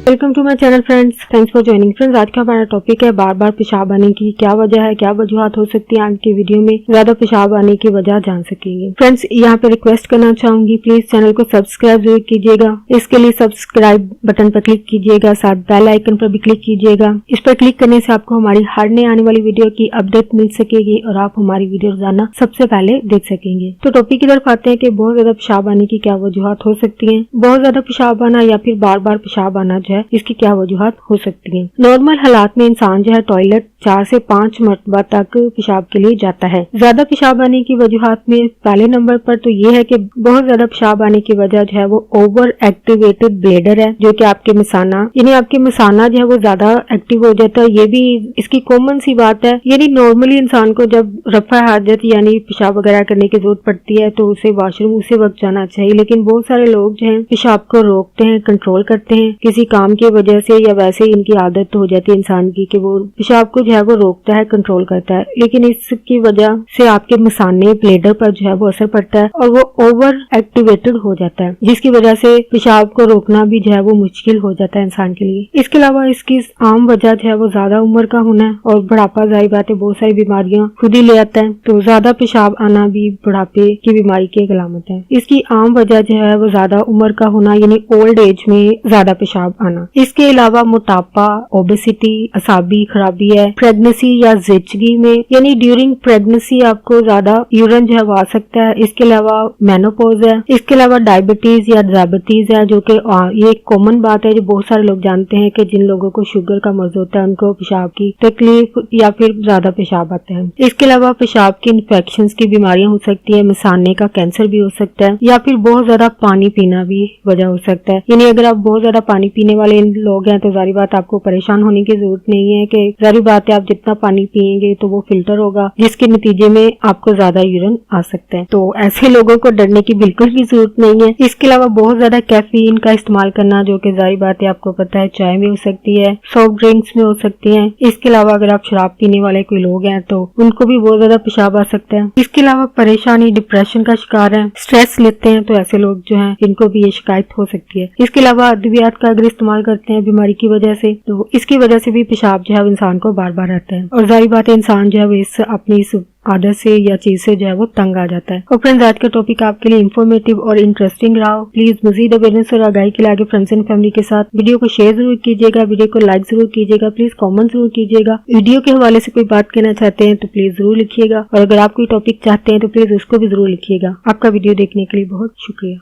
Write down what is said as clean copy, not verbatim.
Welcome to my channel friends, thanks for joining. Friends, आज का हमारा टॉपिक है बार बार पेशाब आने की क्या वजह है, क्या वजूहत हो सकती है। आज की वीडियो में ज्यादा पेशाब आने की वजह जान सकेंगे। फ्रेंड्स, यहाँ पे रिक्वेस्ट करना चाहूंगी, प्लीज चैनल को सब्सक्राइब जरूर कीजिएगा। इसके लिए सब्सक्राइब बटन पर क्लिक कीजिएगा, साथ बेल आइकन पर भी क्लिक कीजिएगा। इस पर क्लिक करने से आपको हमारी हर नई आने वाली वीडियो की अपडेट मिल सकेगी और आप हमारी वीडियो रोजाना सबसे पहले देख सकेंगे। तो टॉपिक की तरफ आते हैं कि बहुत ज्यादा पेशाब आने की क्या वजूहत हो सकती है। बहुत ज्यादा पेशाब आना या फिर बार बार पेशाब आना जो है, इसकी क्या वजूहत हो सकती है। नॉर्मल हालात में इंसान जो है टॉयलेट 4 से 5 मरतबा तक पेशाब के लिए जाता है। ज्यादा पेशाब आने की वजूहत में पहले नंबर पर तो ये है कि बहुत ज्यादा पेशाब आने की वजह जो है वो ओवर एक्टिवेटेड ब्लेडर है, जो कि आपके मिसाना यानी आपके मिसाना जो है वो ज्यादा एक्टिव हो जाता है। ये भी इसकी कॉमन सी बात है। यानी नॉर्मली इंसान को जब रफा हाजत यानी पेशाब वगैरह करने की जरूरत पड़ती है तो उसे वॉशरूम उसी वक्त जाना चाहिए, लेकिन बहुत सारे लोग जो है पेशाब को रोकते हैं, कंट्रोल करते हैं किसी काम की वजह से, या वैसे ही इनकी आदत हो जाती है इंसान की कि वो पेशाब को जो है वो रोकता है, कंट्रोल करता है। लेकिन इसकी वजह से आपके मिसाने ब्लेडर पर जो है वो असर पड़ता है और वो ओवर एक्टिवेटेड हो जाता है, जिसकी वजह से पेशाब को रोकना भी जो है वो मुश्किल हो जाता है इंसान के लिए। इसके अलावा इसकी आम वजह जो है वो ज्यादा उम्र का होना है और बुढ़ापा। जाहिर बात है बहुत सारी बीमारियां खुद ही ले आता है, तो ज्यादा पेशाब आना भी बुढ़ापे की बीमारी की एक अलामत है। इसकी आम वजह जो है वो ज्यादा उम्र का होना यानी ओल्ड एज में ज्यादा पेशाब आना। इसके अलावा मोटापा, ओबेसिटी, असाबी खराबी है। प्रेगनेंसी या ज़िचगी में यानी ड्यूरिंग प्रेगनेंसी आपको ज्यादा यूरिन जो है वो आ सकता है। इसके अलावा मेनोपॉज है। इसके अलावा डायबिटीज या डायबिटीज है, जो कि ये एक कॉमन बात है जो बहुत सारे लोग जानते हैं कि जिन लोगों को शुगर का मर्ज होता है उनको पेशाब की तकलीफ या फिर ज्यादा पेशाब आता है। इसके अलावा पेशाब की इन्फेक्शन की बीमारियां हो सकती है, मिसाने का कैंसर भी हो सकता है, या फिर बहुत ज्यादा पानी पीना भी वजह हो सकता है। यानी अगर आप बहुत ज्यादा पानी पीने वाले लोग हैं तो जारी बात आपको परेशान होने की जरूरत नहीं है कि जारी बात है आप जितना पानी पिएंगे तो वो फिल्टर होगा, जिसके नतीजे में आपको ज्यादा यूरिन आ सकता है। तो ऐसे लोगों को डरने की बिल्कुल भी जरूरत नहीं है। इसके अलावा बहुत ज्यादा कैफीन का इस्तेमाल करना, जो कि जारी बात है आपको पता है चाय में हो सकती है, सॉफ्ट ड्रिंक्स में हो सकती है। इसके अलावा अगर आप शराब पीने वाले कोई लोग हैं तो उनको भी बहुत ज्यादा पेशाब आ सकता है। इसके अलावा परेशानी, डिप्रेशन का शिकार है, स्ट्रेस लेते हैं तो ऐसे लोग जो है इनको भी ये शिकायत हो सकती है। इसके अलावा अद्वियात का अगर इस्तेमाल करते हैं बीमारी की वजह से तो इसकी वजह से भी पेशाब जो है इंसान को बार बार आता है और जारी बात है इंसान जो है इस अपनी इस आदत से या चीज से जो है वो तंग आ जाता है। और फ्रेंड्स, आज का टॉपिक आपके लिए इन्फॉर्मेटिव और इंटरेस्टिंग रहा हो। प्लीज मजीद अवेयरनेस और आगाही के लिए आगे फ्रेंड्स एंड फैमिली के साथ वीडियो को शेयर जरूर कीजिएगा, वीडियो को लाइक जरूर कीजिएगा, प्लीज कमेंट जरूर कीजिएगा। वीडियो के हवाले से कोई बात कहना चाहते हैं तो प्लीज जरूर लिखिएगा, और अगर आप कोई टॉपिक चाहते हैं तो प्लीज उसको भी जरूर लिखिएगा। आपका वीडियो देखने के लिए बहुत शुक्रिया।